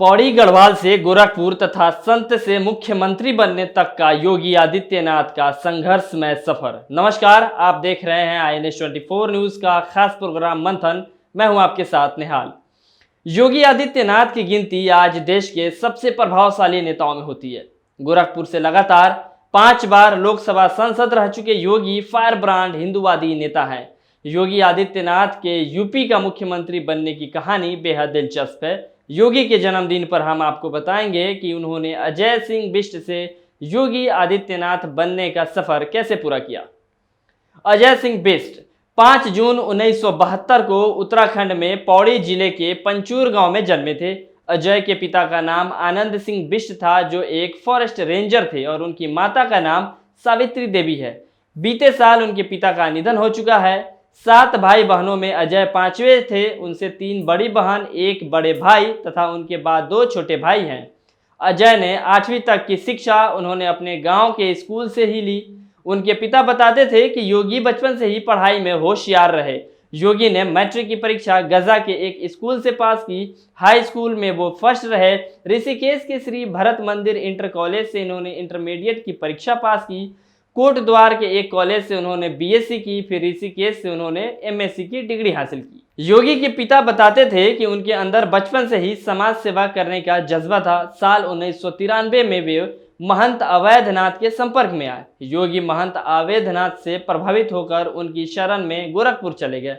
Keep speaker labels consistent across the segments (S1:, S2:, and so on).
S1: पौड़ी गढ़वाल से गोरखपुर तथा संत से मुख्यमंत्री बनने तक का योगी आदित्यनाथ का संघर्षमय सफर। नमस्कार, आप देख रहे हैं INS24 न्यूज का खास प्रोग्राम मंथन। मैं हूं आपके साथ निहाल। योगी आदित्यनाथ की गिनती आज देश के सबसे प्रभावशाली नेताओं में होती है। गोरखपुर से लगातार 5 बार लोकसभा सांसद रह चुके योगी फायर ब्रांड हिंदूवादी नेता हैं। योगी आदित्यनाथ के यूपी का मुख्यमंत्री बनने की कहानी बेहद दिलचस्प है। योगी के जन्मदिन पर हम आपको बताएंगे कि उन्होंने अजय सिंह बिष्ट से योगी आदित्यनाथ बनने का सफर कैसे पूरा किया। अजय सिंह बिष्ट 5 जून 1972 को उत्तराखंड में पौड़ी जिले के पंचूर गांव में जन्मे थे। अजय के पिता का नाम आनंद सिंह बिष्ट था, जो एक फॉरेस्ट रेंजर थे, और उनकी माता का नाम सावित्री देवी है। बीते साल उनके पिता का निधन हो चुका है। 7 भाई बहनों में अजय 5वें थे। उनसे 3 बड़ी बहन, 1 बड़े भाई तथा उनके बाद 2 छोटे भाई हैं। अजय ने 8वीं तक की शिक्षा उन्होंने अपने गांव के स्कूल से ही ली। उनके पिता बताते थे कि योगी बचपन से ही पढ़ाई में होशियार रहे। योगी ने मैट्रिक की परीक्षा गजा के एक स्कूल से पास की। हाई स्कूल में वो फर्स्ट रहे। ऋषिकेश के श्री भरत मंदिर इंटर कॉलेज से इन्होंने इंटरमीडिएट की परीक्षा पास की। कोटद्वार के एक कॉलेज से उन्होंने BSc की। फिर ऋषिकेश से उन्होंने MSc की डिग्री हासिल की। योगी के पिता बताते थे कि उनके अंदर बचपन से ही समाज सेवा करने का जज्बा था। साल 1993 में वे महंत अवैधनाथ के संपर्क में आए। योगी महंत अवैधनाथ से प्रभावित होकर उनकी शरण में गोरखपुर चले गए।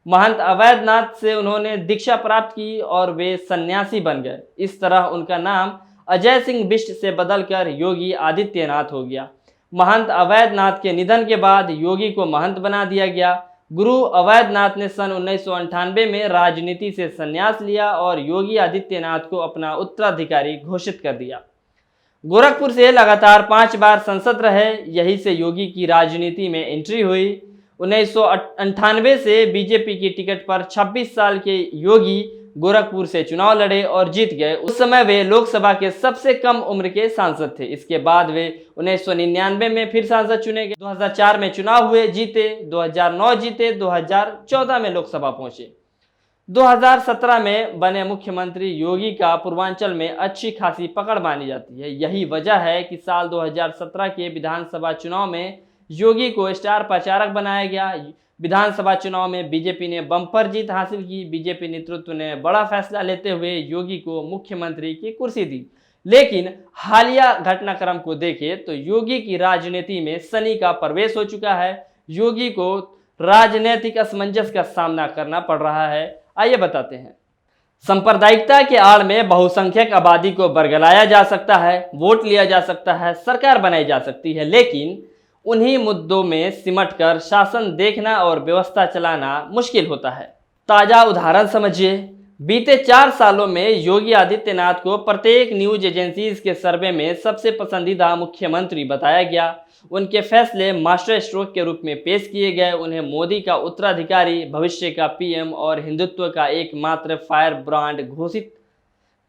S1: महंत अवैधनाथ से उन्होंने दीक्षा प्राप्त की और वे सन्यासी बन गए। इस तरह उनका नाम अजय सिंह बिष्ट से बदलकर योगी आदित्यनाथ हो गया। महंत अवैधनाथ के निधन के बाद योगी को महंत बना दिया गया। गुरु अवैधनाथ ने सन 1998 में राजनीति से संन्यास लिया और योगी आदित्यनाथ को अपना उत्तराधिकारी घोषित कर दिया। गोरखपुर से लगातार 5 बार संसद रहे। यहीं से योगी की राजनीति में एंट्री हुई। 1998 से बीजेपी की टिकट पर 26 साल के योगी गोरखपुर से चुनाव लड़े और जीत गए। उस समय वे लोकसभा के सबसे कम उम्र के सांसद थे। इसके बाद वे 1999 में फिर सांसद चुने गए। 2004 में चुनाव हुए, जीते। 2009 जीते। 2014 में लोकसभा पहुंचे। 2017 में बने मुख्यमंत्री योगी का पूर्वांचल में अच्छी खासी पकड़ मानी जाती है। यही वजह है कि साल 2017 के विधानसभा चुनाव में योगी को स्टार प्रचारक बनाया गया। विधानसभा चुनाव में बीजेपी ने बम्पर जीत हासिल की। बीजेपी नेतृत्व ने बड़ा फैसला लेते हुए योगी को मुख्यमंत्री की कुर्सी दी। लेकिन हालिया घटनाक्रम को देखें तो योगी की राजनीति में शनि का प्रवेश हो चुका है। योगी को राजनीतिक असमंजस का सामना करना पड़ रहा है। आइए बताते हैं। सांप्रदायिकता के आड़ में बहुसंख्यक आबादी को बरगलाया जा सकता है, वोट लिया जा सकता है, सरकार बनाई जा सकती है, लेकिन उन्हीं मुद्दों में सिमटकर शासन देखना और व्यवस्था चलाना मुश्किल होता है। ताजा उदाहरण समझिए। बीते 4 सालों में योगी आदित्यनाथ को प्रत्येक न्यूज एजेंसीज के सर्वे में सबसे पसंदीदा मुख्यमंत्री बताया गया। उनके फैसले मास्टर स्ट्रोक के रूप में पेश किए गए। उन्हें मोदी का उत्तराधिकारी, भविष्य का PM और हिंदुत्व का एकमात्र फायर ब्रांड घोषित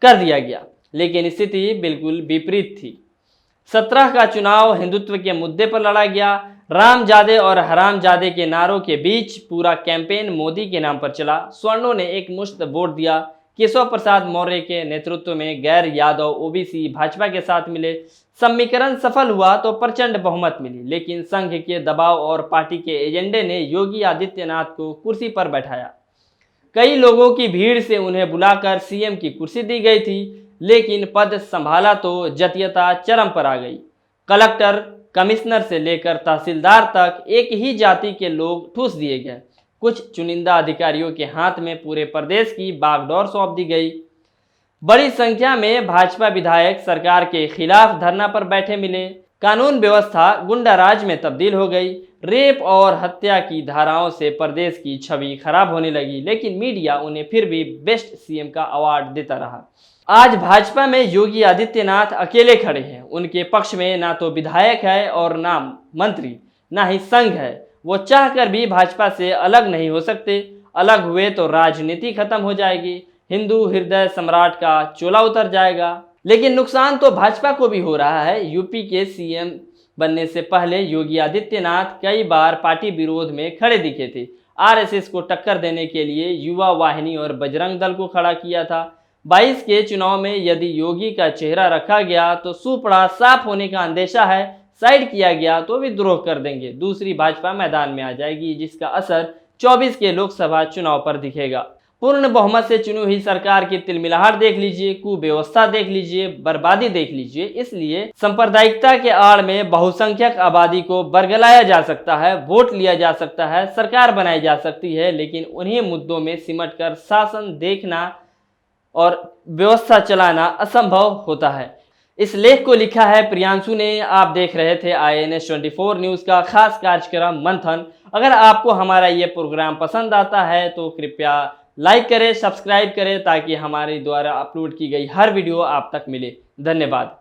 S1: कर दिया गया। लेकिन स्थिति बिल्कुल विपरीत थी। 17 का चुनाव हिंदुत्व के मुद्दे पर लड़ा गया। रामजादे और हरामजादे के नारों के बीच पूरा कैंपेन मोदी के नाम पर चला। स्वर्णों ने एक मुश्त वोट दिया। केशव प्रसाद मौर्य के नेतृत्व में गैर यादव OBC भाजपा के साथ मिले। समीकरण सफल हुआ तो प्रचंड बहुमत मिली, लेकिन संघ के दबाव और पार्टी के एजेंडे ने योगी आदित्यनाथ को कुर्सी पर बैठाया। कई लोगों की भीड़ से उन्हें बुलाकर CM की कुर्सी दी गई थी, लेकिन पद संभाला तो जतीयता चरम पर आ गई। कलेक्टर, कमिश्नर से लेकर तहसीलदार तक एक ही जाति के लोग ठूस दिए गए। कुछ चुनिंदा अधिकारियों के हाथ में पूरे प्रदेश की बागडोर सौंप दी गई। बड़ी संख्या में भाजपा विधायक सरकार के खिलाफ धरना पर बैठे मिले। कानून व्यवस्था गुंडा राज में तब्दील हो गई। रेप और हत्या की धाराओं से प्रदेश की छवि खराब होने लगी, लेकिन मीडिया उन्हें फिर भी बेस्ट CM का अवार्ड देता रहा। आज भाजपा में योगी आदित्यनाथ अकेले खड़े हैं। उनके पक्ष में ना तो विधायक है और ना मंत्री, ना ही संघ है। वो चाहकर भी भाजपा से अलग नहीं हो सकते। अलग हुए तो राजनीति खत्म हो जाएगी। हिंदू हृदय सम्राट का चोला उतर जाएगा। लेकिन नुकसान तो भाजपा को भी हो रहा है। यूपी के CM बनने से पहले योगी आदित्यनाथ कई बार पार्टी विरोध में खड़े दिखे थे। RSS को टक्कर देने के लिए युवा वाहिनी और बजरंग दल को खड़ा किया था। 22 के चुनाव में यदि योगी का चेहरा रखा गया तो सुपड़ा साफ होने का अंदेशा है, साइड किया गया तो विद्रोह कर देंगे, दूसरी भाजपा मैदान में आ जाएगी, जिसका असर 24 के लोकसभा चुनाव पर दिखेगा। पूर्ण बहुमत से चुनी हुई सरकार की तिलमिलाहट देख लीजिए, कुव्यवस्था देख लीजिए, बर्बादी देख लीजिए। इसलिए सांप्रदायिकता के आड़ में बहुसंख्यक आबादी को बरगलाया जा सकता है, वोट लिया जा सकता है, सरकार बनाई जा सकती है, लेकिन उन्हीं मुद्दों में सिमटकर शासन देखना और व्यवस्था चलाना असंभव होता है। इस लेख को लिखा है प्रियांशु ने। आप देख रहे थे INS 24 न्यूज का खास कार्यक्रम मंथन। अगर आपको हमारा ये प्रोग्राम पसंद आता है तो कृपया लाइक करें, सब्सक्राइब करें, ताकि हमारे द्वारा अपलोड की गई हर वीडियो आप तक मिले। धन्यवाद।